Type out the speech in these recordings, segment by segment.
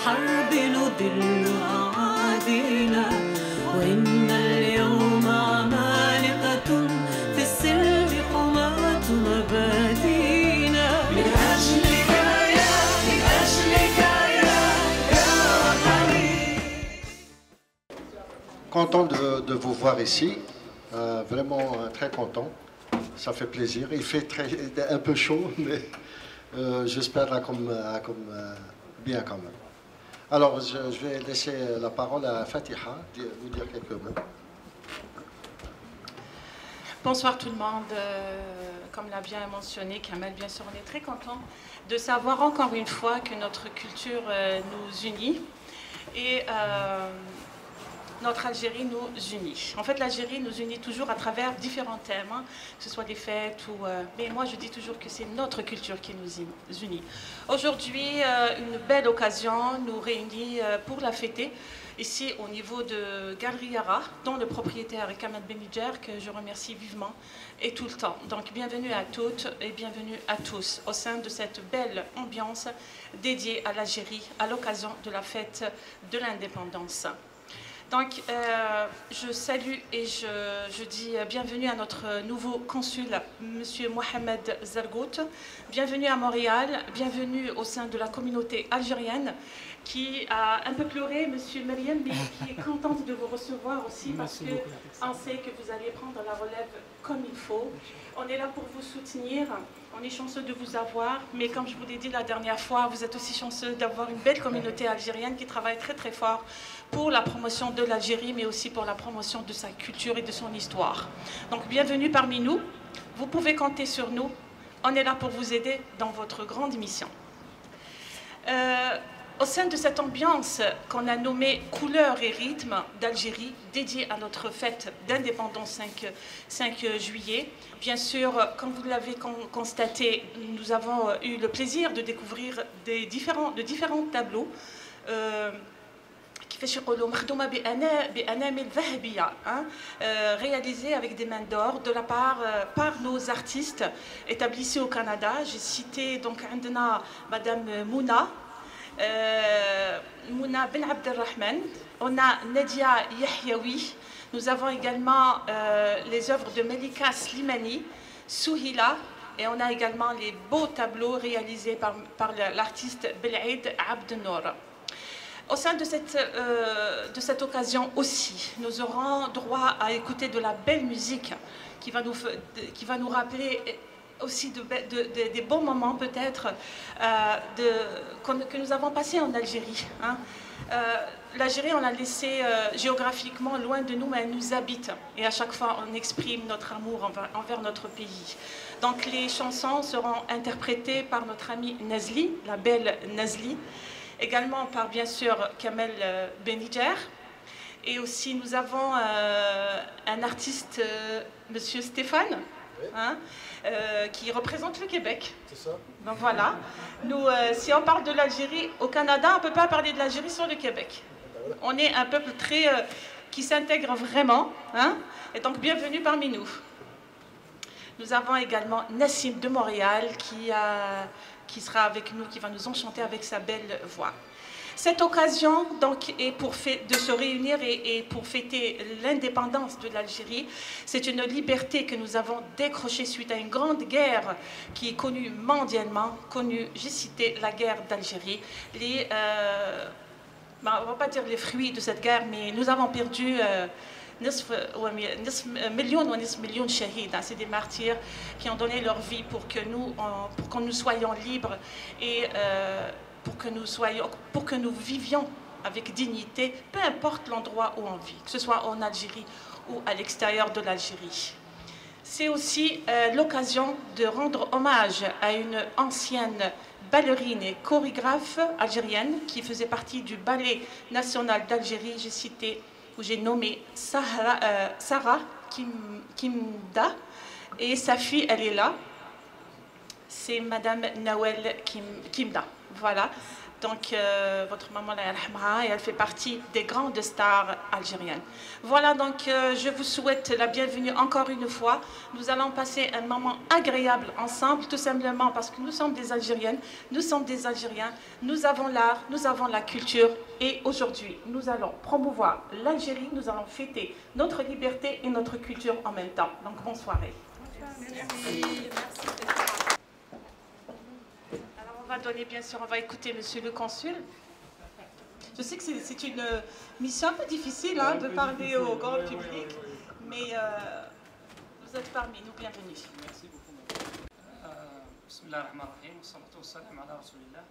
الحرب نضل أعادينا وإن اليوم عمالقة في السلم حماة مبادينا من أجلك يا وطني. Content de vous voir ici, vraiment très content, ça fait plaisir. Il fait un peu chaud, mais j'espère comme bien quand même. Alors je vais laisser la parole à Fatiha, vous dire quelques mots. Bonsoir tout le monde. Comme l'a bien mentionné Kamel, bien sûr, on est très content de savoir encore une fois que notre culture nous unit et notre Algérie nous unit. En fait, l'Algérie nous unit toujours à travers différents thèmes, hein, que ce soit des fêtes ou... mais moi, je dis toujours que c'est notre culture qui nous unit. Aujourd'hui, une belle occasion nous réunit pour la fêter, ici au niveau de Galerie Yara, dont le propriétaire est Kamel Benidjer, que je remercie vivement et tout le temps. Donc, bienvenue à toutes et bienvenue à tous au sein de cette belle ambiance dédiée à l'Algérie à l'occasion de la fête de l'indépendance. Donc, je salue et je dis bienvenue à notre nouveau consul, M. Mohamed Zargout. Bienvenue à Montréal, bienvenue au sein de la communauté algérienne qui a un peu pleuré, M. Meriem, mais qui est contente de vous recevoir aussi parce qu'on sait que vous allez prendre la relève comme il faut. On est là pour vous soutenir, on est chanceux de vous avoir, mais comme je vous l'ai dit la dernière fois, vous êtes aussi chanceux d'avoir une belle communauté algérienne qui travaille très très fort pour la promotion de l'Algérie, mais aussi pour la promotion de sa culture et de son histoire. Donc bienvenue parmi nous, vous pouvez compter sur nous, on est là pour vous aider dans votre grande mission. Au sein de cette ambiance qu'on a nommée Couleurs et rythmes d'Algérie, dédiée à notre fête d'indépendance 5 juillet, bien sûr, comme vous l'avez constaté, nous avons eu le plaisir de découvrir de différents tableaux réalisés avec des mains d'or de la par nos artistes établis au Canada. J'ai cité donc Madame Mouna Ben Abdelrahman, on a Nadia Yahyaoui, nous avons également les œuvres de Melika Slimani, Souhila, et on a également les beaux tableaux réalisés par l'artiste Belaïd Abdenour. Au sein de cette occasion aussi, nous aurons droit à écouter de la belle musique qui va nous rappeler aussi des bons moments peut-être que nous avons passés en Algérie. Hein. L'Algérie, on l'a laissée géographiquement loin de nous, mais elle nous habite. Et à chaque fois, on exprime notre amour envers notre pays. Donc les chansons seront interprétées par notre amie Nazli, la belle Nazli, également par bien sûr Kamel Benidjer. Et aussi nous avons un artiste, Monsieur Stéphane, hein, qui représente le Québec. C'est ça. Donc voilà. Nous, si on parle de l'Algérie, au Canada, on ne peut pas parler de l'Algérie sans le Québec. On est un peuple très qui s'intègre vraiment. Hein, et donc bienvenue parmi nous. Nous avons également Nassim de Montréal qui sera avec nous, qui va nous enchanter avec sa belle voix. Cette occasion donc, est de se réunir et pour fêter l'indépendance de l'Algérie. C'est une liberté que nous avons décrochée suite à une grande guerre qui est connue mondialement. J'ai cité la guerre d'Algérie. On ne va pas dire les fruits de cette guerre, mais nous avons perdu millions de shahids. C'est des martyrs qui ont donné leur vie pour que nous soyons libres et pour que nous vivions avec dignité, peu importe l'endroit où on vit, que ce soit en Algérie ou à l'extérieur de l'Algérie. C'est aussi l'occasion de rendre hommage à une ancienne ballerine et chorégraphe algérienne qui faisait partie du Ballet national d'Algérie. J'ai nommé Sarah Kimda, et sa fille, elle est là. C'est Madame Nawel Kimda. Voilà. Donc, votre maman, elle fait partie des grandes stars algériennes. Voilà, donc je vous souhaite la bienvenue encore une fois. Nous allons passer un moment agréable ensemble, tout simplement parce que nous sommes des Algériennes, nous sommes des Algériens, nous avons l'art, nous avons la culture. Et aujourd'hui, nous allons promouvoir l'Algérie, nous allons fêter notre liberté et notre culture en même temps. Donc, bonne soirée. Merci. Bien sûr, on va écouter Monsieur le Consul. Je sais que c'est une mission un peu difficile hein, de parler au grand public, mais vous êtes parmi nous, bienvenue. Merci beaucoup. Bismillah ar-Rahman ar-Rahim, wassalatu wassalam ala rasulillah.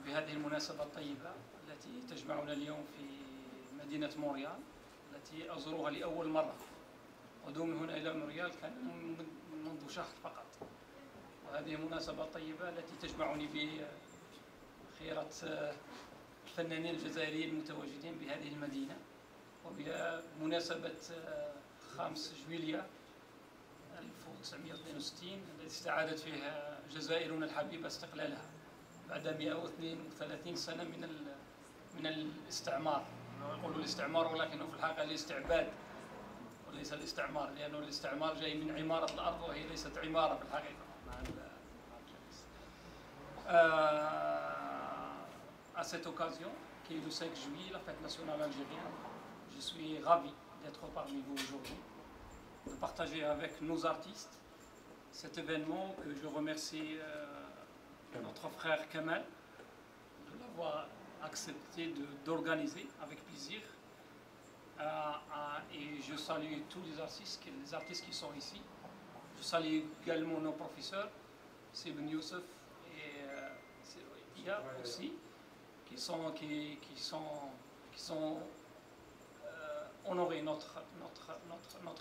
بهذه المناسبة الطيبة التي تجمعنا اليوم في مدينة مونريال التي أزورها لأول مرة. قدومي هنا إلى مونريال كان منذ شهر فقط. وهذه مناسبة طيبة التي تجمعني بخيرة الفنانين الجزائريين المتواجدين بهذه المدينة وبمناسبة 5 جويلية 1962 التي استعادت فيها جزائرنا الحبيبة استقلالها بعد 132 سنة من الاستعمار. يقولوا الاستعمار ولكنه في الحقيقة الاستعباد وليس الاستعمار، لأنه الاستعمار جاي من عمارة الأرض وهي ليست عمارة في الحقيقة. À cette occasion, qui est le 5 juillet, la fête nationale algérienne, je suis ravi d'être parmi vous aujourd'hui, de partager avec nos artistes cet événement que je remercie notre frère Kamal de l'avoir accepté d'organiser avec plaisir. Et je salue tous les artistes qui sont ici. Je salue également nos professeurs, Sibn Youssef et Iya aussi, qui sont honorés notre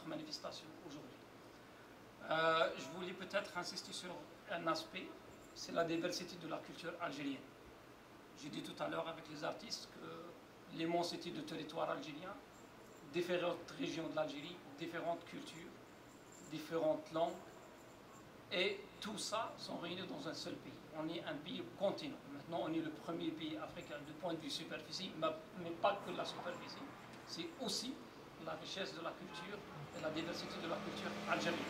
manifestation aujourd'hui. Je voulais peut-être insister sur un aspect, c'est la diversité de la culture algérienne. J'ai dit tout à l'heure avec les artistes que l'immensité du territoire algérien, différentes régions de l'Algérie, différentes cultures, différentes langues, et tout ça sont réunis dans un seul pays. On est un pays continent. Maintenant, on est le premier pays africain du point de vue superficie, mais pas que la superficie. C'est aussi la richesse de la culture et la diversité de la culture algérienne.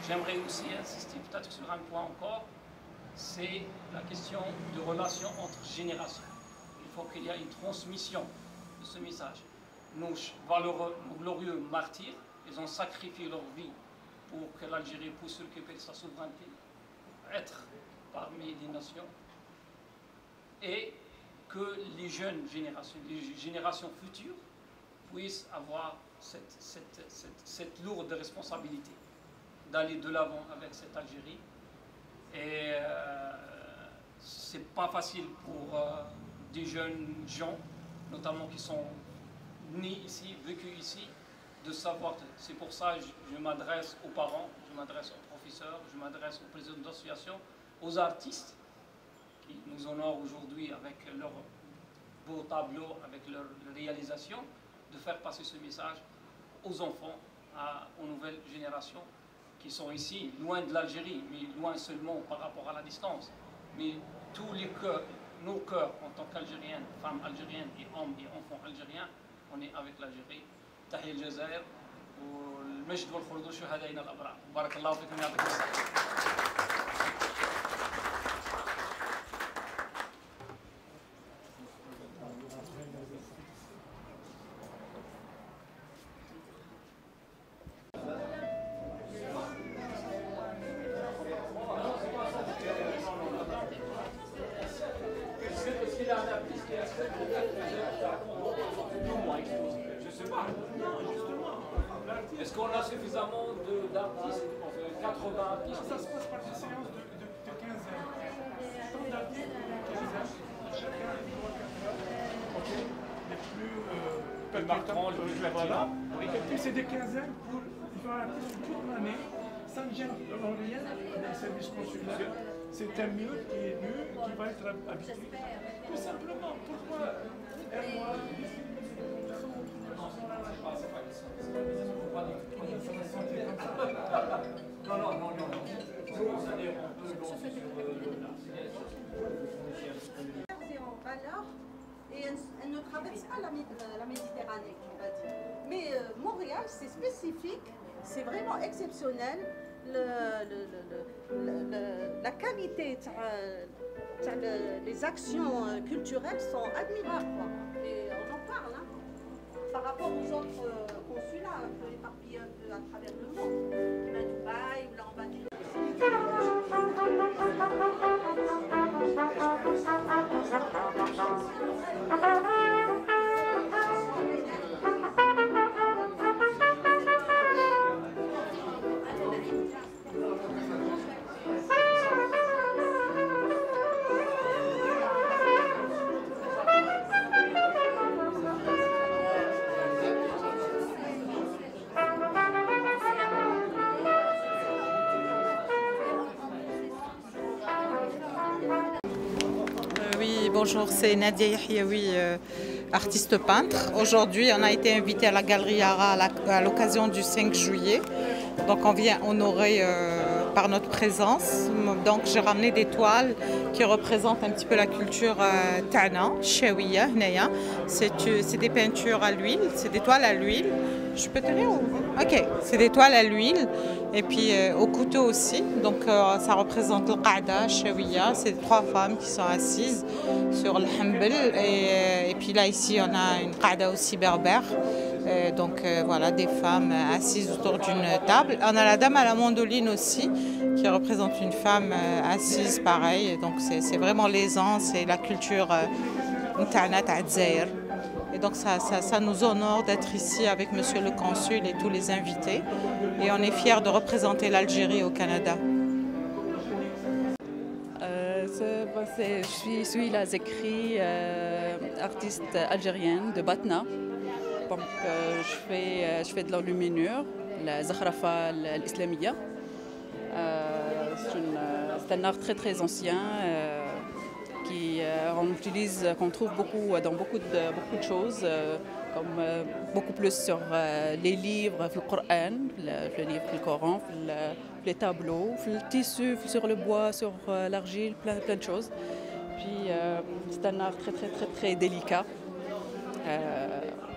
J'aimerais aussi insister peut-être sur un point encore, c'est la question de relation entre générations. Il faut qu'il y ait une transmission de ce message. Nos valeureux, nos glorieux martyrs, ils ont sacrifié leur vie pour que l'Algérie puisse récupérer sa souveraineté, être parmi les nations, et que les jeunes générations, les générations futures, puissent avoir cette lourde responsabilité d'aller de l'avant avec cette Algérie. Et c'est pas facile pour des jeunes gens, notamment qui sont nés ici, vécus ici, de savoir. C'est pour ça que je m'adresse aux parents, je m'adresse aux professeurs, je m'adresse aux présidents d'associations, aux artistes qui nous honorent aujourd'hui avec leurs beaux tableaux, avec leur réalisation, de faire passer ce message aux enfants, aux nouvelles générations qui sont ici, loin de l'Algérie, mais loin seulement par rapport à la distance. Mais tous les cœurs, nos cœurs en tant qu'Algériennes, femmes algériennes et hommes et enfants algériens, on est avec l'Algérie. تحية الجزائر والمجد والخلود شهدائنا الأبرار. بارك الله فيكم يعطيكم الصحة. Est-ce qu'on a suffisamment d'artistes, 80 artistes? Ça se passe par des séances de 15 heures. Tant d'artistes de 15 heures, chacun les 3-4 heures, les plus marquants, les plus voilà. Et puis c'est des 15 heures pour faire un artiste toute l'année, sans gêne dans rien, des services consulaires. C'est un mur qui est nu, qui va être habité. Tout simplement, pourquoi Non. Nous, on adhère un peu sur c'est pas la Méditerranée, on va dire. Mais Montréal, c'est spécifique, c'est vraiment exceptionnel. La qualité, les actions culturelles sont admirables, quoi. Et on en parle, hein, par rapport aux autres consulats un peu éparpillés un peu à travers le monde. Là, Dubaï, ou là on va dire. Bonjour, c'est Nadia Yahyaoui, artiste peintre. Aujourd'hui, on a été invité à la Galerie Ara à l'occasion du 5 juillet. Donc on vient honorer par notre présence. Donc j'ai ramené des toiles qui représentent un petit peu la culture Tana, Chawiya, Hnaya. C'est des peintures à l'huile, c'est des toiles à l'huile. Je peux tenir ou... Ok, c'est des toiles à l'huile et puis au couteau aussi. Donc ça représente le Qa'da, Chawiya. C'est 3 femmes qui sont assises sur le Hambel. Et puis là ici on a une Qa'da aussi berbère. Donc voilà, des femmes assises autour d'une table. On a la dame à la mandoline aussi qui représente une femme assise pareil. Donc c'est vraiment l'aisance et la culture Mta'na Ta'adzaïr. Et donc ça nous honore d'être ici avec Monsieur le Consul et tous les invités. Et on est fiers de représenter l'Algérie au Canada. Je suis la Zekri, artiste algérienne de Batna. Donc je fais de l'enluminure, la Zakhrafa l'Islamia. C'est un art très ancien qu'on trouve beaucoup dans beaucoup de choses, comme beaucoup plus sur les livres, le Coran, le livre du Coran, les tableaux, le tissu, sur le bois, sur l'argile, plein de choses. Puis c'est un art très délicat.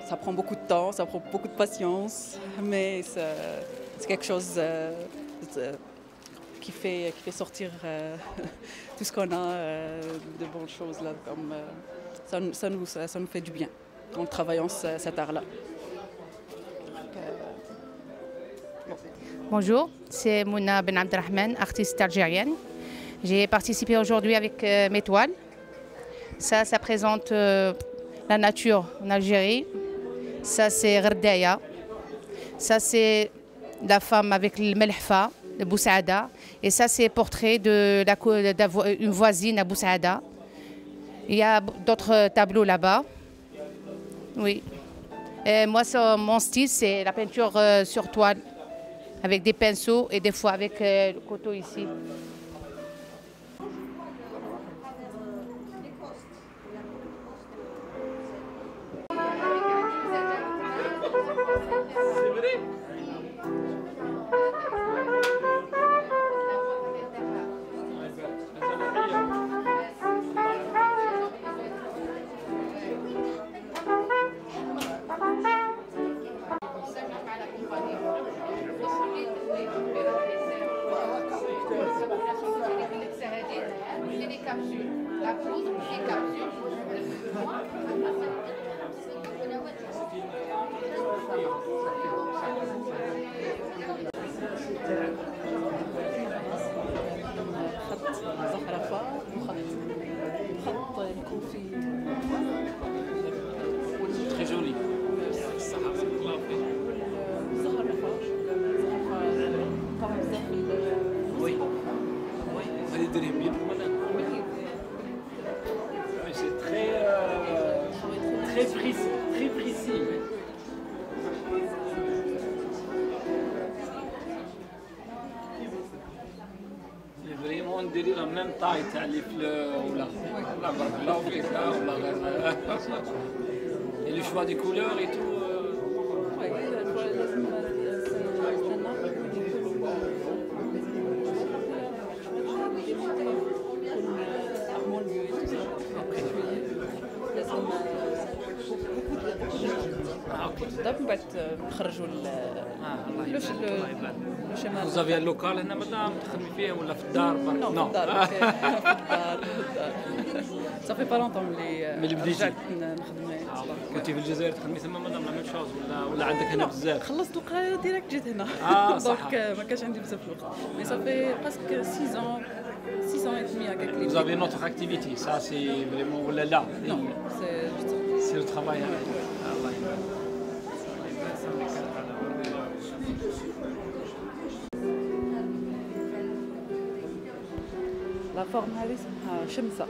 Ça prend beaucoup de temps, ça prend beaucoup de patience, mais c'est quelque chose qui fait sortir tout ce qu'on a de bonnes choses là. Comme, ça nous fait du bien en travaillant cet art-là. Bonjour, c'est Mouna Ben Abdelrahman, artiste algérienne. J'ai participé aujourd'hui avec mes toiles. Ça présente la nature en Algérie. Ça c'est Gherdaya. Ça c'est la femme avec le Melhfa, le Boussaada. Et ça c'est portrait d'une voisine à Boussaada. Il y a d'autres tableaux là-bas. Oui. Et moi, mon style, c'est la peinture sur toile, avec des pinceaux et des fois avec le couteau ici. Très joli. Oui. Oui, c'est très précis. Très précis. Vraiment, on dirait la même taille, les fleurs ou la et le choix des couleurs et tout. نوقفوا بالضبط من بعد نخرجوا لو شمال. Vous avez un local هنا مدام تخدمي فيه ولا في الدار؟ نو في الدار. في الدار. صافي با لونطون اللي بديتي رجعت نخدم. كنتي في الجزائر تخدمي ثم مدام لا ميم شوز ولا عندك هنا بزاف؟ خلصت القرايه ديريكت جيت هنا. دونك ما كانش عندي بزاف الوقت. مي صافي باسكو 6 ans 6 ans et demi هكاك اللي. Vous avez une autre activité, ça c'est vraiment ولا لا؟ Non, c'est le travail. الله يبارك. لا فورم هذه اسمها شمسة.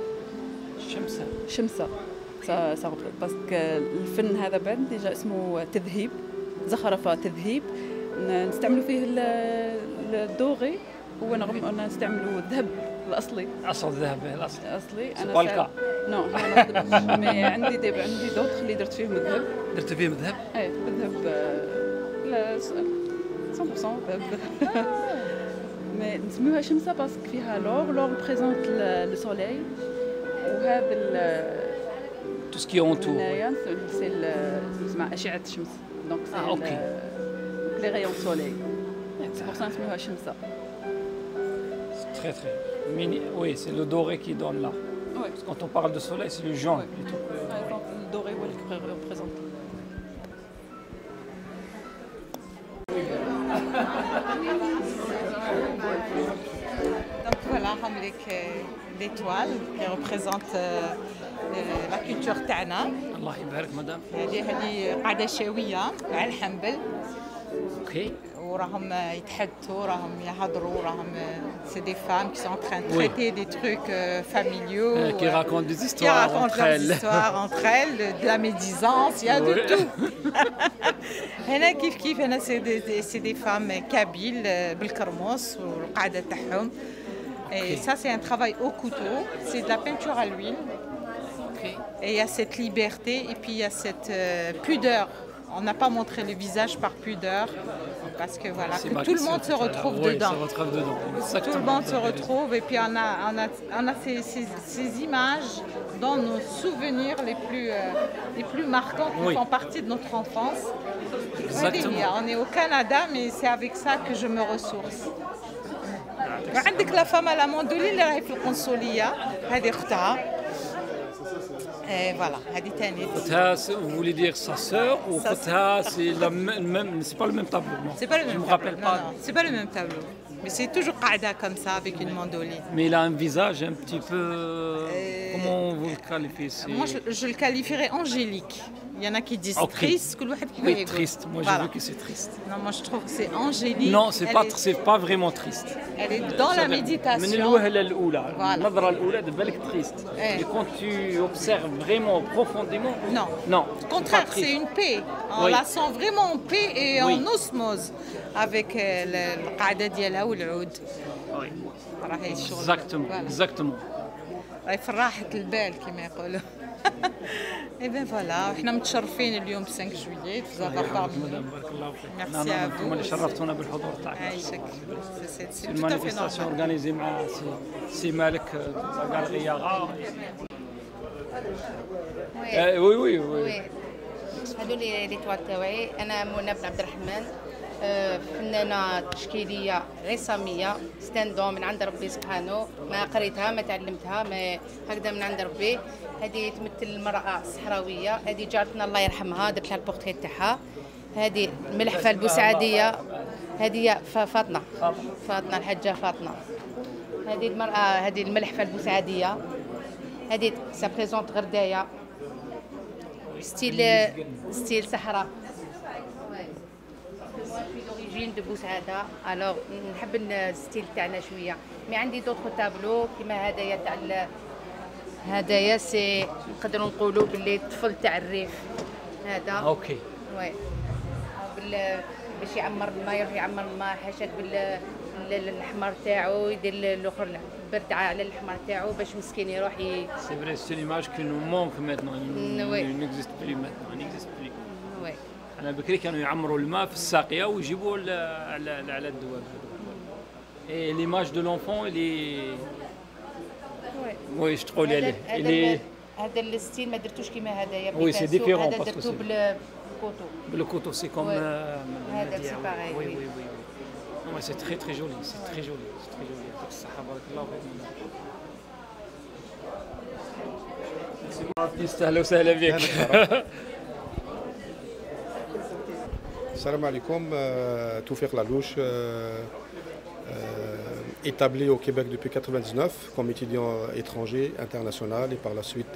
شمسة. سا باسكو الفن هذا بعد ديجا اسمه تذهيب، زخرفة تذهيب، نستعملوا فيه الدوغي، هو نستعملوا الذهب الأصلي. أصل الذهب الأصلي. أنا بالكا. نو مي عندي دوطخ اللي درت فيهم الذهب. درت فيهم الذهب؟ اي بالذهب لا 100% ذهب. مي نسميوها شمسة باسكو فيها لور بريزونت لو سوليي، وهذا tout ce qui est autour. سي اسمها أشعة الشمس، دونك سي لي رايون سوليي، سي بور سا نسميوها شمسة. Très très. Oui, c'est le doré qui donne là. Oui. Parce que quand on parle de soleil, c'est le jaune. Oui. Donc le doré هو اللي représente. Donc voilà, l'étoile qui représente la culture تاعنا. الله يبارك مدام. هذه قاعدة شاوية على الحنبل. اوكي. وراهم يتحدثوا، راهم يهضروا، راهم c'est des femmes qui sont en train de traiter des trucs familiaux. Qui racontent des histoires entre elles, de la médisance, il y a de tout. هنا كيف هنا c'est des femmes kabyles بالكرموس والقاعدة تاعهم. Et ça c'est un travail au couteau, c'est de la peinture à l'huile. Et il y a cette liberté et puis il y a cette pudeur. On n'a pas montré le visage par pudeur parce que voilà, que tout le monde se retrouve dedans. Tout le monde se retrouve et puis on a ces images dans nos souvenirs les plus marquants qui font partie de notre enfance. Exactement. On est au Canada, mais c'est avec ça que je me ressource. وعندك لا فام على موندولي اللي راهي في القنصلية، هذه أختها. Voilà, هذه ثاني. Vous voulez dire sa sœur ou c'est pas le même tableau, non? C'est pas le même tableau. Je me rappelle pas. Non, c'est pas le même tableau. Mais c'est toujours qaida comme ça avec une mandoline. Mais il a un visage un petit peu. Comment vous le qualifiez? Moi, je le qualifierais angélique. Il y en a qui disent triste. Oui, triste. Moi, j'ai vu que c'est triste. Non, moi, je trouve que c'est angélique. Non, c'est pas vraiment triste. Elle est dans la méditation. من الوهلة الأولى، النظرة الأولى تبالك triste. Et quand tu observes vraiment profondément. Non. Non. Au contraire, c'est une paix. On la sent vraiment en paix et en osmose avec le qaida ديالها والعود. Oui. راهي الشغل. Exactement. راهي في راحة البال كما يقولوا. Et bien voilà, احنا متشرفين اليوم 5 juillet de vous avoir parmi nous. بارك الله فيك. Merci à vous. انتم اللي شرفتونا بالحضور تاعك. عايشك. C'est une tout à fait manifestation normal. organisée مع سي مالك غاليريا غا. وي هذو لي توال تاوعي. انا منى بن عبد الرحمن، فنانه تشكيليه رساميه ستاندو من عند ربي سبحانه، ما قريتها ما تعلمتها، ما هكذا من عند ربي. هذه تمثل المراه الصحراويه، هذه جارتنا الله يرحمها درت لها البورتري تاعها. هذه الملحفه البوسعاديه، هذه فاطمه الحاجه فاطمه. هذه المراه، هذه الملحفه البوسعاديه، هذه سا بريزونت غردايه ستيل صحراء. لوريجين دو بوسعاده، الوغ نحب الستيل تاعنا شويه. مي عندي دوطخ تابلو كيما هدايا تاع هدايا سي نقدروا نقولوا باللي الطفل تاع الريف هذا. اوكي. وي باش يعمر الماء، يروح يعمر الماء حاشاك بالحمار تاعو، يدير الاخر البردعه على الحمار تاعو باش مسكين يروح C'est vrai, c'est une image qui nous manque maintenant. Il n'existe plus maintenant. Il n'existe plus. وي. أنا بكري كانوا يعمروا الماء في الساقية ويجيبوه على الدواب. Et l'image de l'enfant, il est. Oui, je تقولي عليه. هذا الستيل ما درتوش كيما هذايا. Oui, c'est différent هذا parce que درتو c'est- بالكوتو. Le coton, c'est comme. Ouais. Ah, c'est pareil, Oui, oui. oui, oui. Non, mais c'est très très joli, c'est très joli, c'est très joli. يعطيك الصحة بارك الله فيك. أهلا وسهلا بك. Salam alaikum, Toufik Lalouche, établi au Québec depuis 1999 comme étudiant étranger, international, et par la suite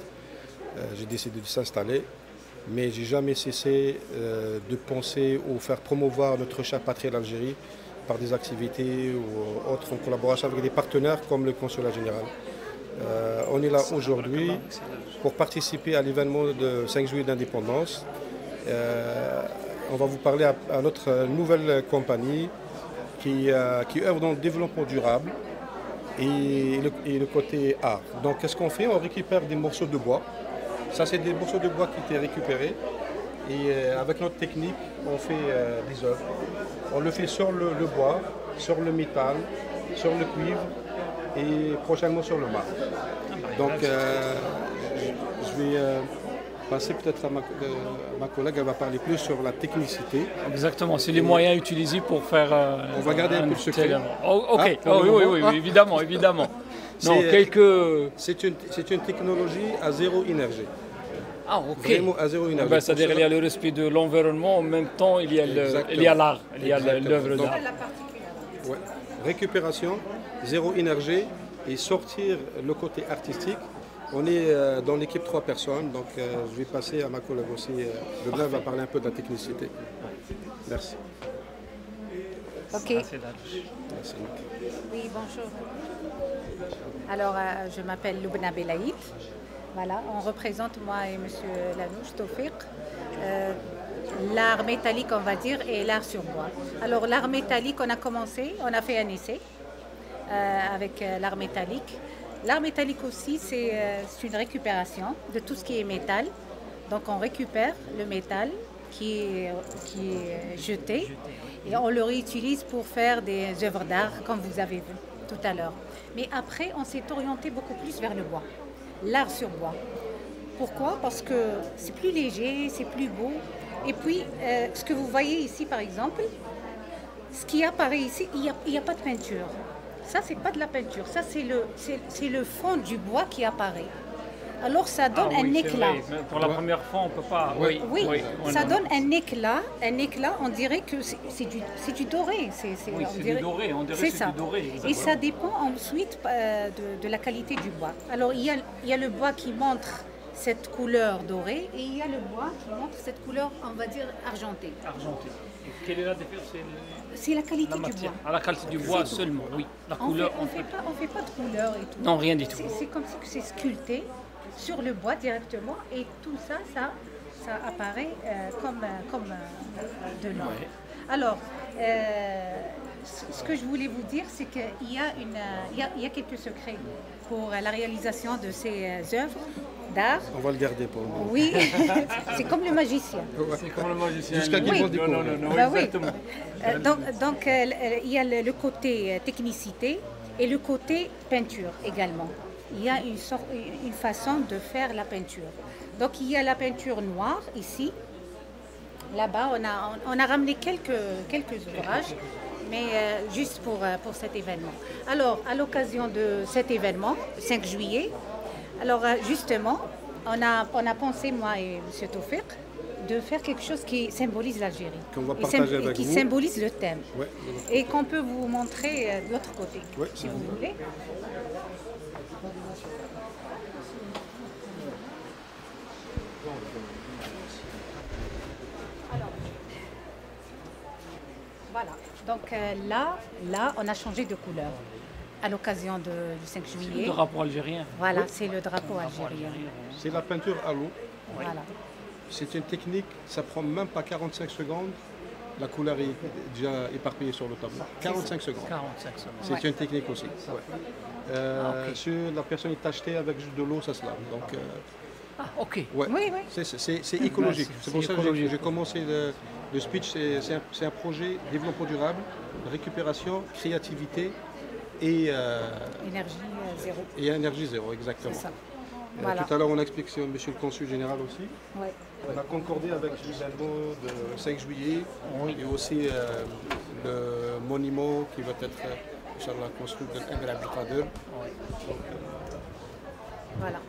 j'ai décidé de s'installer. Mais j'ai jamais cessé de penser ou faire promouvoir notre chère patrie l'Algérie par des activités ou autres en collaboration avec des partenaires comme le Consulat général. On est là aujourd'hui pour participer à l'événement de 5 juillet d'indépendance. On va vous parler à notre nouvelle compagnie qui œuvre dans le développement durable et le côté art. Donc qu'est-ce qu'on fait? On récupère des morceaux de bois. Ça, c'est des morceaux de bois qui étaient récupérés. Et avec notre technique, on fait des œuvres. On le fait sur le bois, sur le métal, sur le cuivre et prochainement sur le marbre. Donc, je vais passer peut-être à ma collègue, elle va parler plus sur la technicité. Exactement, c'est les moyens utilisés pour faire. On va garder un peu le secret. Oh, ok, Ah, pour le oui, moment. oui, oui, évidemment, évidemment. Non, C'est, quelques. C'est une technologie à zéro énergie. Ah, ok. Vraiment à zéro énergie. Ben, c'est-à-dire qu'il y a le respect de l'environnement, en même temps, il y a l'art, il y a l'œuvre Donc, d'art. ouais. Récupération, zéro énergie et sortir le côté artistique. On est dans l'équipe 3 personnes, donc je vais passer à ma collègue aussi. Leblanc va parler un peu de la technicité. Merci. Ok. Merci. Oui, bonjour. Alors, je m'appelle Loubna Belaïd. Voilà, on représente, moi et M. Lanouche Toufik, l'art métallique, on va dire, et l'art sur bois. Alors, l'art métallique, on a commencé, on a fait un essai avec l'art métallique. L'art métallique aussi, c'est une récupération de tout ce qui est métal. Donc, on récupère le métal qui est jeté et on le réutilise pour faire des œuvres d'art, comme vous avez vu tout à l'heure. Mais après, on s'est orienté beaucoup plus vers le bois, l'art sur bois. Pourquoi? Parce que c'est plus léger, c'est plus beau. Et puis, ce que vous voyez ici, par exemple, ce qui apparaît ici, il n'y a pas de peinture. Ça, c'est pas de la peinture. Ça, c'est le fond du bois qui apparaît. Alors, ça donne un éclat. Vrai. Pour la première fois, on ne peut pas. Oui, Oui, ça donne un éclat, on dirait que c'est du doré. Oui, c'est du doré, on dirait c'est que ça. c'est du doré. Et exactement. ça dépend ensuite de la qualité du bois. Alors, il y a le bois qui montre cette couleur dorée et il y a le bois qui montre cette couleur, on va dire, argentée. Argenté. Et quelle est la différence? C'est la qualité du matière. bois. Ah, la qualité du bois C'est tout. seulement, oui. La On couleur, ne fait pas de couleur et tout. Non, rien du tout. C'est comme si c'est sculpté sur le bois directement et tout ça, ça apparaît comme de l'or. Ouais. Alors, ce que je voulais vous dire, c'est qu'il y a quelques secrets pour la réalisation de ces œuvres d'art. On va le garder pour le moment. Oui, c'est comme le magicien. C'est comme le magicien. Jusqu'à qu'il Oui. vende des Non, non, non, Bah oui. exactement. Donc, il y a le côté technicité et le côté peinture également. Il y a une façon de faire la peinture. Donc, il y a la peinture noire ici. Là-bas, on a ramené quelques ouvrages, mais juste pour cet événement. Alors, à l'occasion de cet événement, 5 juillet, alors justement, on a pensé, moi et M. Toufik, de faire quelque chose qui symbolise l'Algérie. Qu'on va Et partager avec qui vous. symbolise le thème. Ouais. Et qu'on peut vous montrer de l'autre côté, Ouais. si vous voulez. Alors, voilà. Donc là, on a changé de couleur à l'occasion du 5 juillet. Le drapeau algérien. Voilà, c'est le drapeau algérien. C'est la peinture à l'eau. Voilà. C'est une technique, ça prend même pas 45 secondes. La couleur est déjà éparpillée sur le tableau. 45 secondes. 45 secondes. C'est Ouais. une technique aussi. Ouais. ok. Sur la personne est achetée avec juste de l'eau, ça se lave. Donc, Ah, ok. ouais. Oui, oui. C'est écologique. C'est C'est pour ça que écologique. j'ai commencé le speech. C'est un projet développement durable, récupération, créativité et Énergie zéro. énergie zéro, exactement. C'est ça. Voilà. Tout à l'heure, on a expliqué, monsieur le consul général aussi. Ouais. On a concordé avec l'événement de 5 juillet et aussi le monument qui va être Inch'Allah construit de l'Amir Abdelkader. Voilà.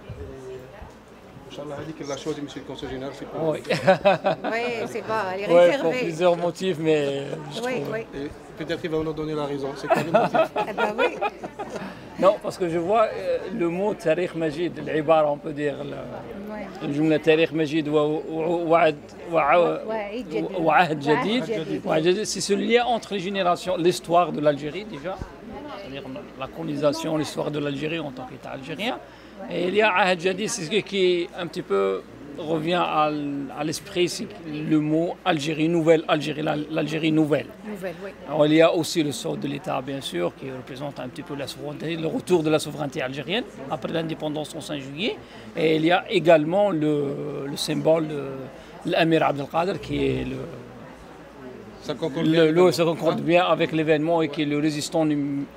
Inch'Allah, a dit que la chose de monsieur le consul général, c'est pas. Oui. Oui, c'est pas, elle est Ouais, réservée. pour plusieurs motifs, mais je Oui, trouve... oui. Et peut-être qu'il va nous donner la raison. C'est quoi le motif? Eh ben oui. Non, parce que je vois le mot Tarikh Majid, l'ibara, on peut dire, Ouais. الجملة تاريخ مجيد وعهد جديد. C'est ce lien entre les générations, l'histoire de l'Algérie déjà, c'est-à-dire la colonisation, l'histoire de l'Algérie en tant qu'État algérien. Et il y a Ahad Jadid, c'est ce qui un petit peu revient à l'esprit, c'est le mot Algérie nouvelle, l'Algérie nouvelle. Oui. Alors, il y a aussi le sort de l'État, bien sûr, qui représente un petit peu la souveraineté, le retour de la souveraineté algérienne après l'indépendance en 5 juillet. Et il y a également le symbole de l'Amir Abdelkader, qui est ça concorde bien avec l'événement et qui est le résistant,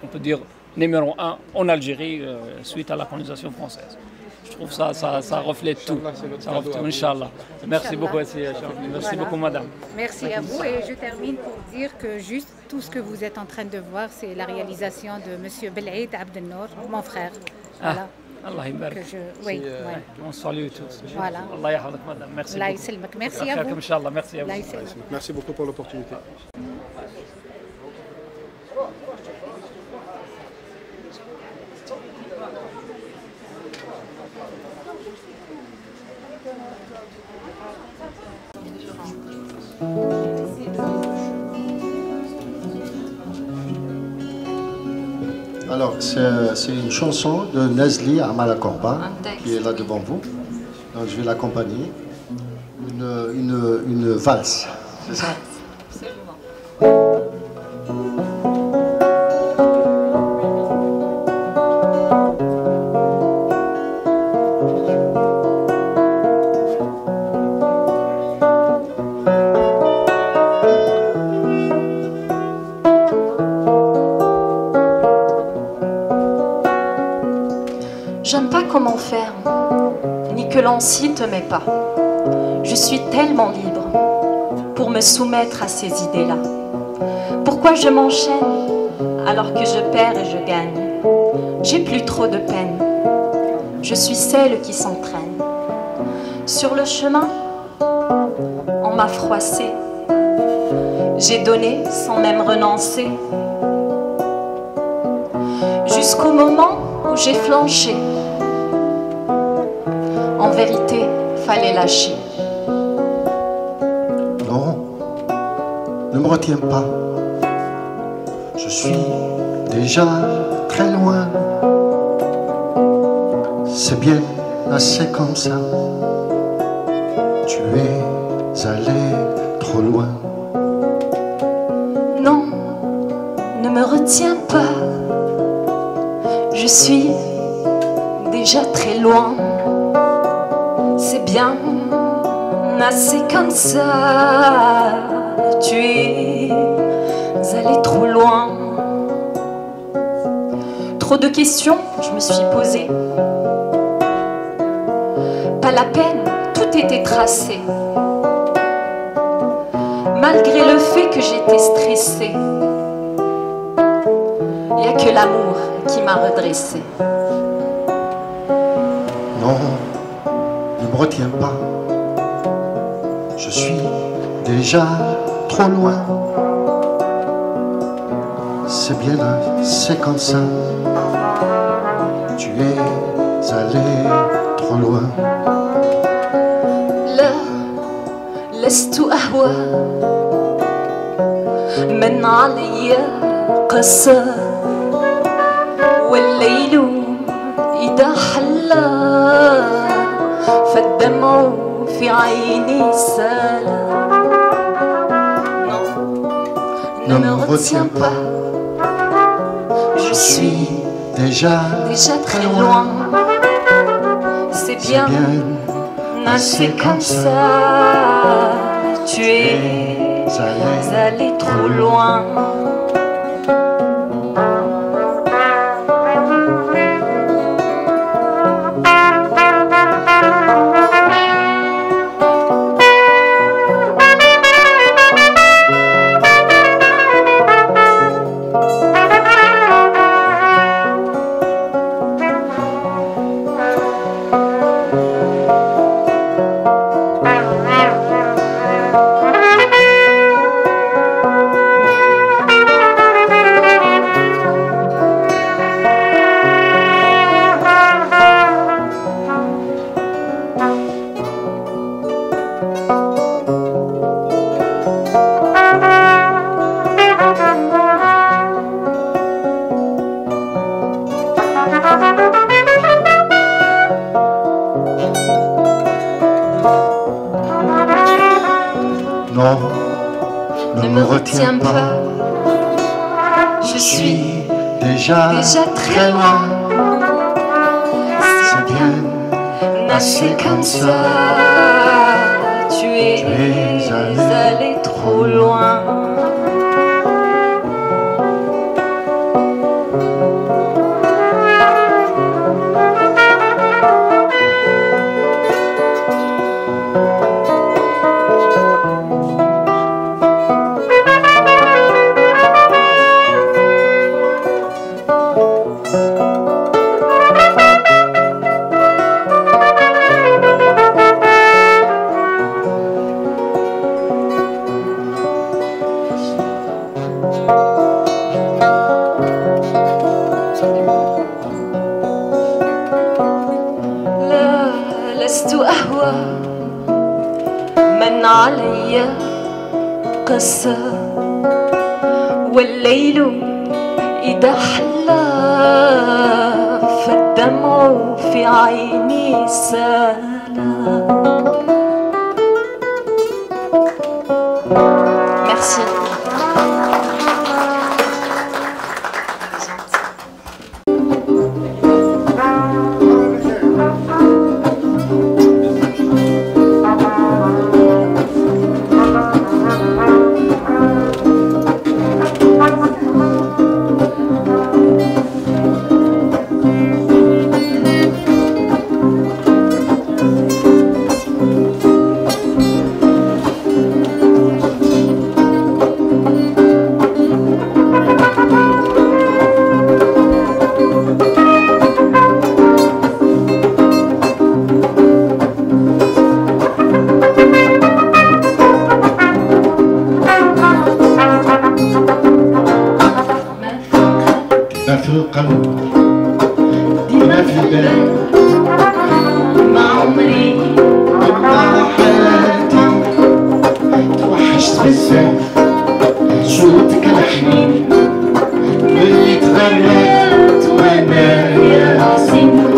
on peut dire, numéro 1 en Algérie suite à la colonisation française. Je trouve ça reflète tout. Ça reflète tout, Inch'Allah. Merci beaucoup, merci beaucoup, madame. Merci à vous. Et je termine pour dire que juste tout ce que vous êtes en train de voir, c'est la réalisation de monsieur Belaïd Abdelnour, mon frère. Voilà. Allah يبارك. Oui, on salue tous. Voilà. Allah يحفظك madame. Merci Allah beaucoup. يسلمك. Merci à vous. Inch'Allah. Merci à vous. Merci beaucoup pour l'opportunité. Alors, c'est une chanson de Nazli Amala Korba qui est là devant vous. Donc, je vais l'accompagner. Une valse, c'est ça? J'aime pas comment faire, ni que l'on cite mes pas. Je suis tellement libre pour me soumettre à ces idées-là. Pourquoi je m'enchaîne alors que je perds et je gagne? J'ai plus trop de peine, je suis celle qui s'entraîne. Sur le chemin, on m'a froissé. J'ai donné sans même renoncer. Jusqu'au moment où j'ai flanché. En vérité, fallait lâcher. Non, ne me retiens pas. Je suis déjà très loin. C'est bien assez comme ça. Tu es allé trop loin. Non, ne me retiens pas. Je suis déjà très loin. C'est bien assez comme ça. Tu es allé trop loin. Trop de questions, je me suis posée. Pas la peine, tout était tracé. Malgré le fait que j'étais stressée, il n'y a que l'amour qui m'a redressée. Non, ne me retiens pas. Je suis déjà trop loin. C'est bien là, c'est comme ça. Tu es allé trop loin. لا لست أهوى من علي قسى والليل إذا حلى فالدمع في عيني سالا. Ne me retiens pas, je suis déjà très loin. C'est bien assez comme ça. Tu es allé trop loin. Non, ne me retiens pas. Je suis déjà très loin. C'est bien, assez comme ça. Tu es allé trop loin. لست أهوى من علي قسى والليل إذا حلى فالدمع في عيني سالا. Merci. في القلب ديما في البال مع عمري مع حياتي توحشت بزاف صوتك الحنين ملي تغنيت وانا يا حسين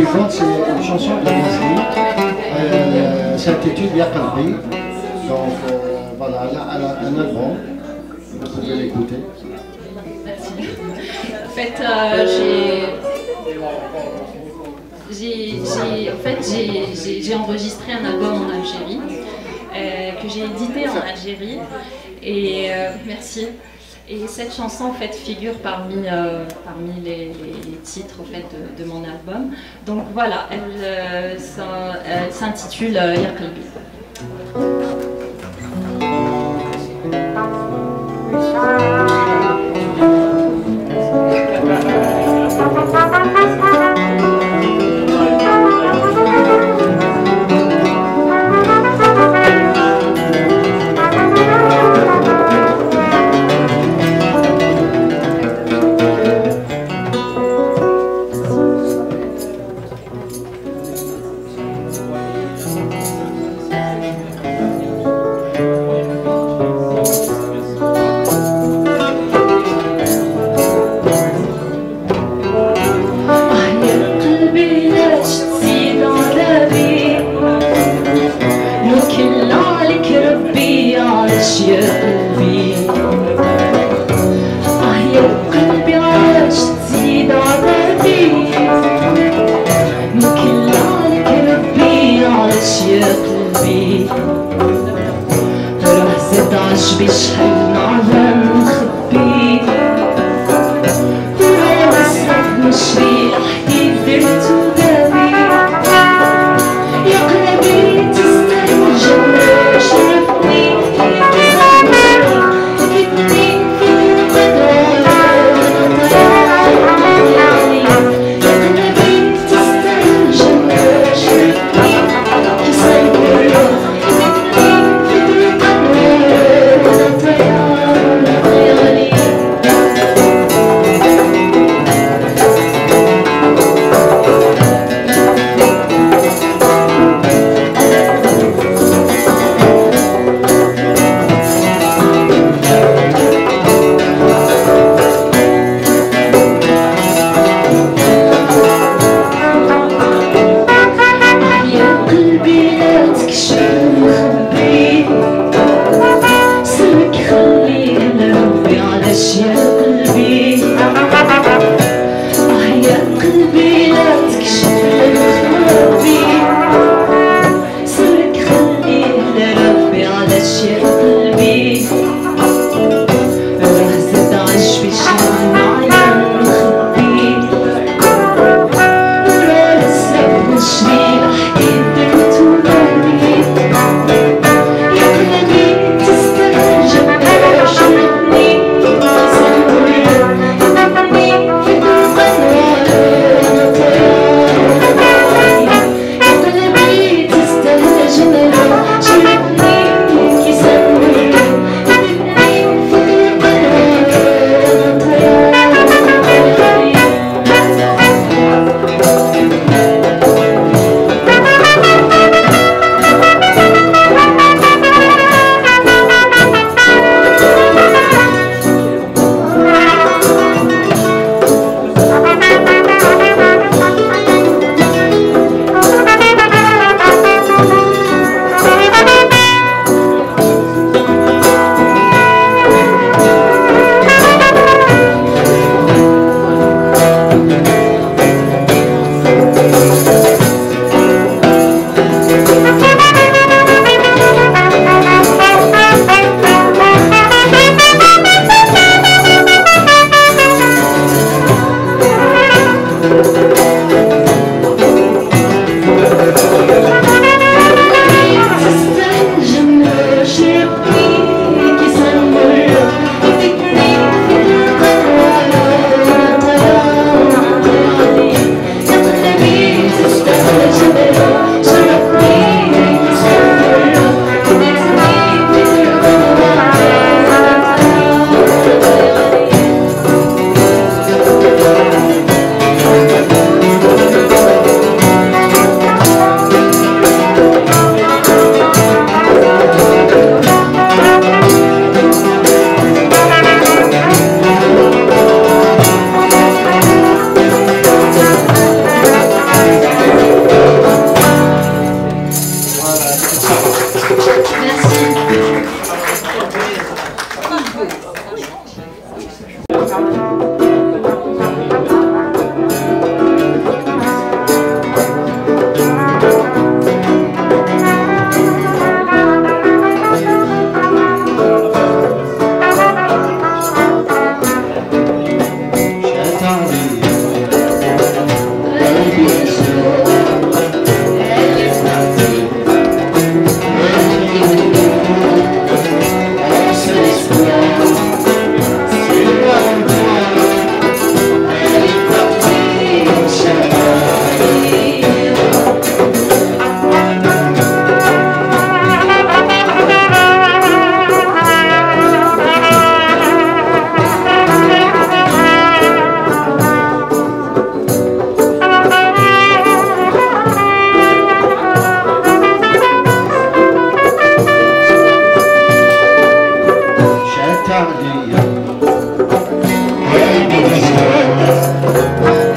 suivante, c'est une chanson de Nazmi. S'intitule Ya Qalbi. Donc voilà, elle a un album. Vous pouvez l'écouter. Merci. En fait, j'ai enregistré un album en Algérie que j'ai édité en Algérie. Et merci. Et cette chanson en fait figure parmi les titres en fait de mon album. Donc voilà, elle s'intitule Ya Qalbi.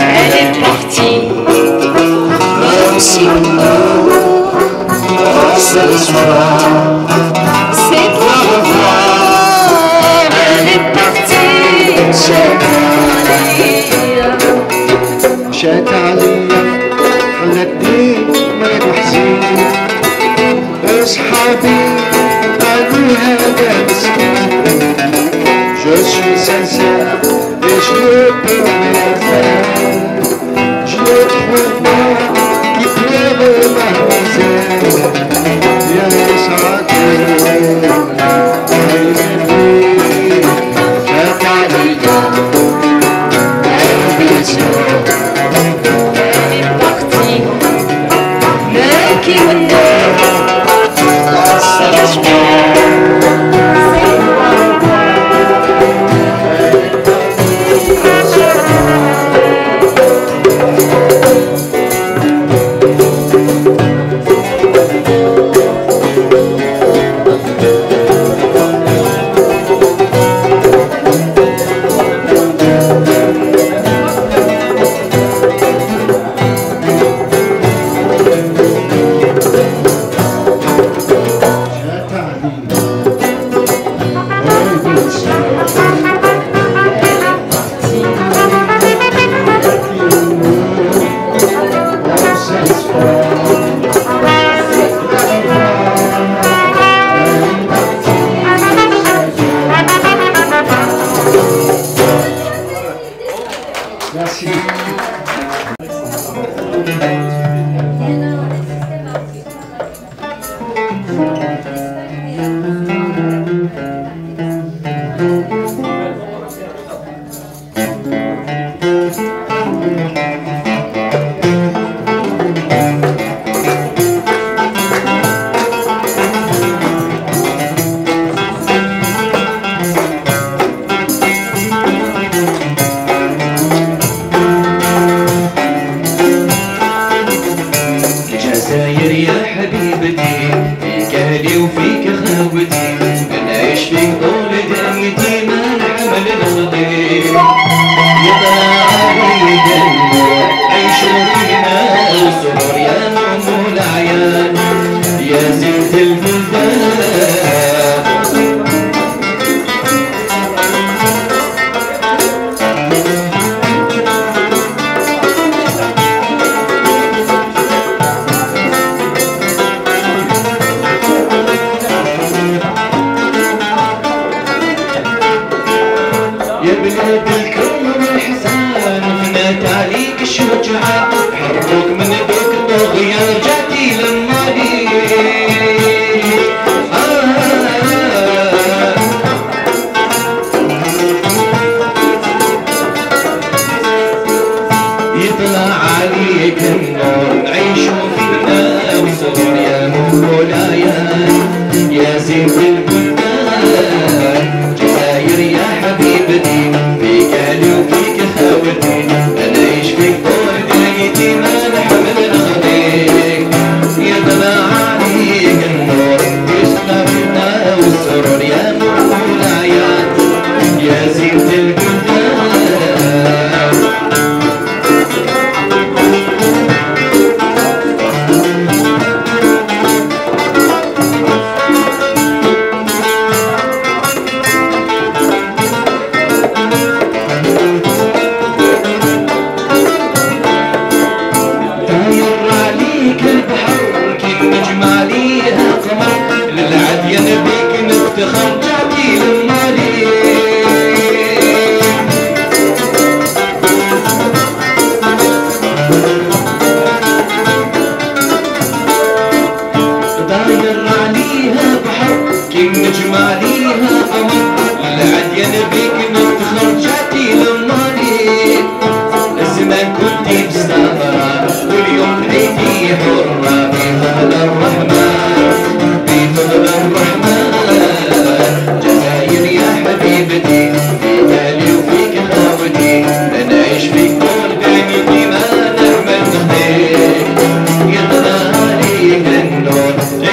Elle est partie, même si nous, ce soir, c'est pour revoir. Elle est partie, مشات عليا خلتني مريض وحزين اصحابي قالوا هذا مسكين Je suis sincère et je ne peux rien faire. Je ne trouve pas qui pleure ma misère. Viens s'arrêter.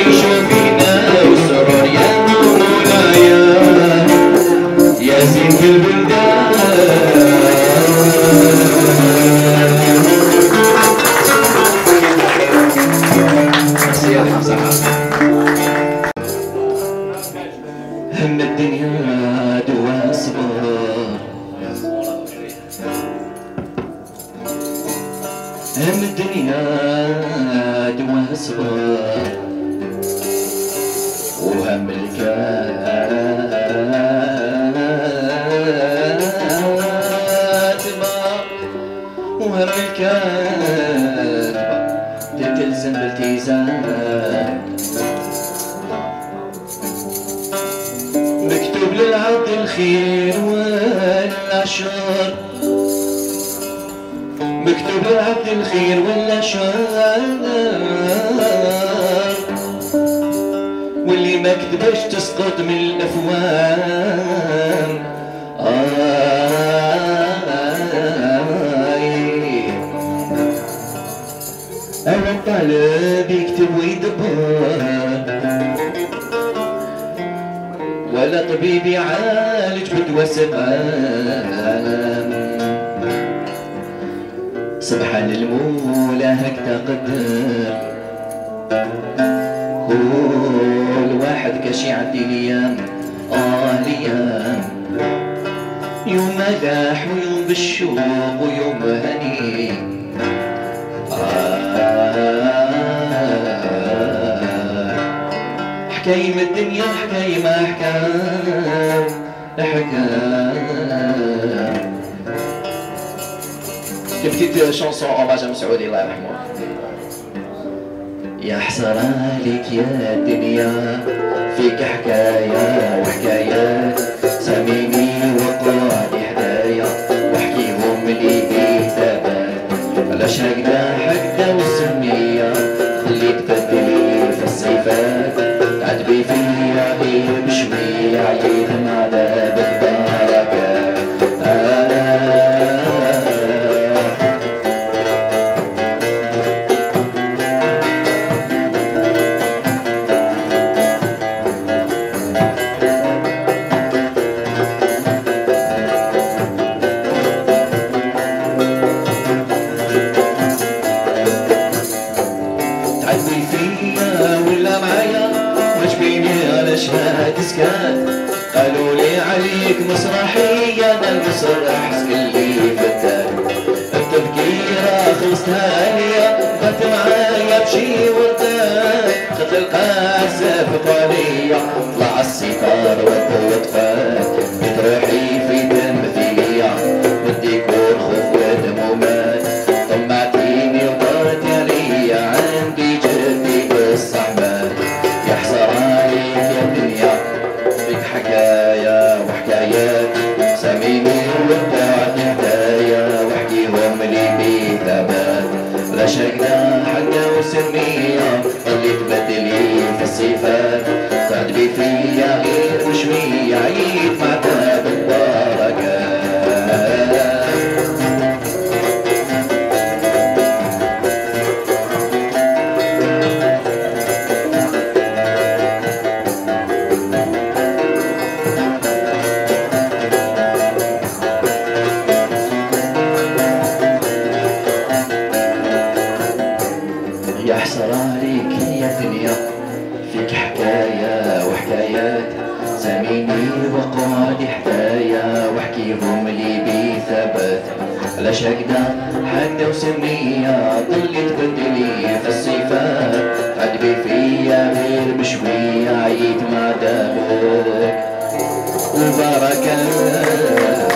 عيشوا فينا والسرور يا مولاي هم الدنيا دوا صبر هم الدنيا دوا صبر وهم الكاتبة وهم الكاتبة تلزم بالتزام مكتوب للعبد الخير ولا شر مكتوب للعبد الخير ولا شر واللي ما كتبش تسقط من الافوام انا الطالب يكتب ويدبر ولا طبيب يعالج بدوا سقام سبحان المولى هك تقدر كل واحد كشي عدي ليام ليام يوم ملاح ويوم بالشوق ويوم هني حكايم الدنيا حكايم أحكام كتبت شانسون hommage à مسعودي الله يرحمه. يا حسرة عليك يا الدنيا فيك حكاية وحكايات سميني وطلعني حدايا واحكيهم اللي بيه ثبات علاش هكدا حكدا والسمية خليك تبدلي في الصيفات تعتبي فيا غير بشوية عيد مع ذاب البركات قالوا لي عليك مسرحية انا المسرح اللي فتاك التفكيرة خلصتها ليا بات معايا بشي وردات خد القاسة في طالية طلع السيطار والقوة فات بتروحي في تمثيلية والديكور خوف ودمومات طمعتيني وطارت عليا عندي جدي بالصحبات يا حسرة عليك يا الدنيا فيك حكاية وحكايات سميني وابدعت هدايا واحكيهم لي بثبات لا شكنا حتى وسمية اللي تبدلي في الصفات تعدبي فيا غير بشوية عيد مع تاب البركات علاش هكدا حتى وسمية ضلي تبدلي في الصفات تعدبي فيا غير بشوية عيد مع دابك وبركات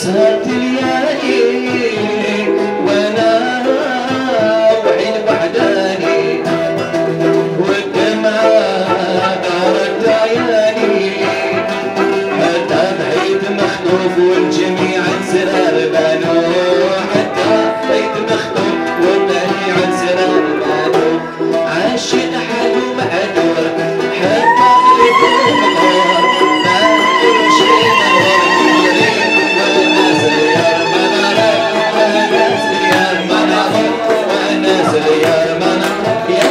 سهرت ليالي وانا وعين وحداني والدمعة دارت عياني حتى بقيت مخطوف والجميع انسرار بانو حتى بقيت مخطوف والجميع انسرار بانو عاشق حلو معدور حتى بقيت مغار ما بقيت شي والناس ريار منارة والناس ريار منارة والناس ريار منارة يا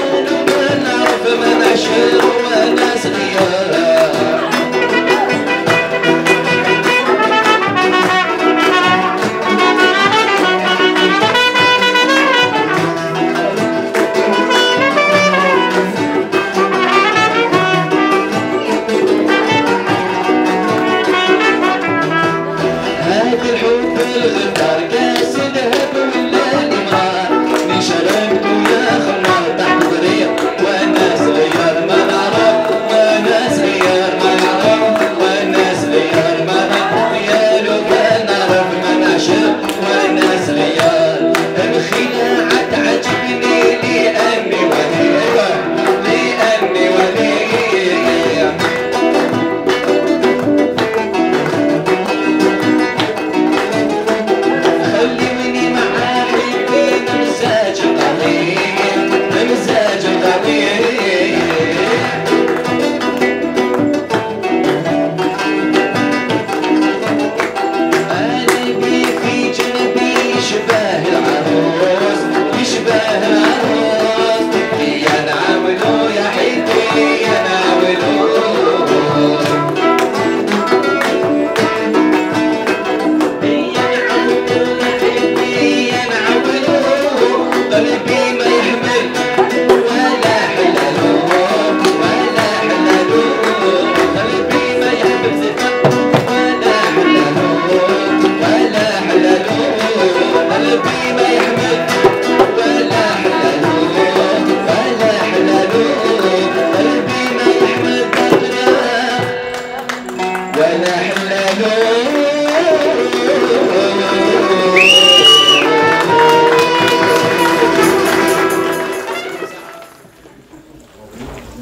ما نعرف ما نعشر والناس ريار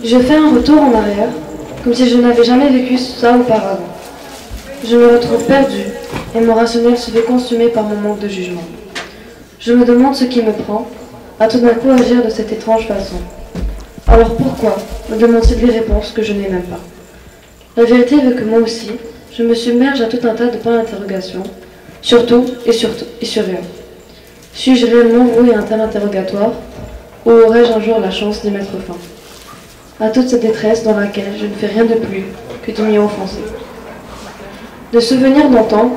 Je fais un retour en arrière, comme si je n'avais jamais vécu ça auparavant. Je me retrouve perdue et mon rationnel se fait consumer par mon manque de jugement. Je me demande ce qui me prend à tout d'un coup agir de cette étrange façon. Alors pourquoi me demande-t-il des réponses que je n'ai même pas? La vérité veut que moi aussi, je me submerge à tout un tas de points d'interrogation, sur tout et sur rien. Suis-je réellement voué à un tel interrogatoire, ou aurais-je un jour la chance d'y mettre fin à toute cette détresse dans laquelle je ne fais rien de plus que de m'y offenser? De souvenirs d'antan,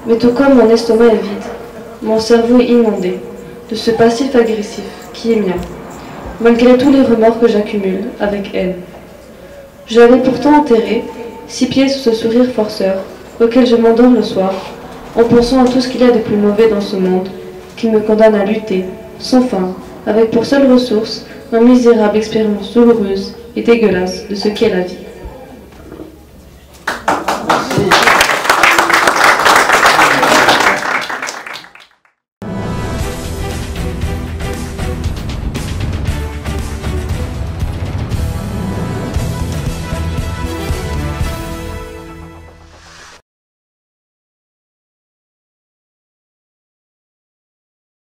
mais tout comme mon estomac est vide, mon cerveau est inondé de ce passif agressif qui est mien, malgré tous les remords que j'accumule avec haine. Je l'avais pourtant enterré, 6 pieds sous ce sourire forceur auquel je m'endors le soir, en pensant à tout ce qu'il y a de plus mauvais dans ce monde, qui me condamne à lutter, sans fin, avec pour seule ressource une misérable expérience douloureuse et dégueulasse de ce qu'est la vie.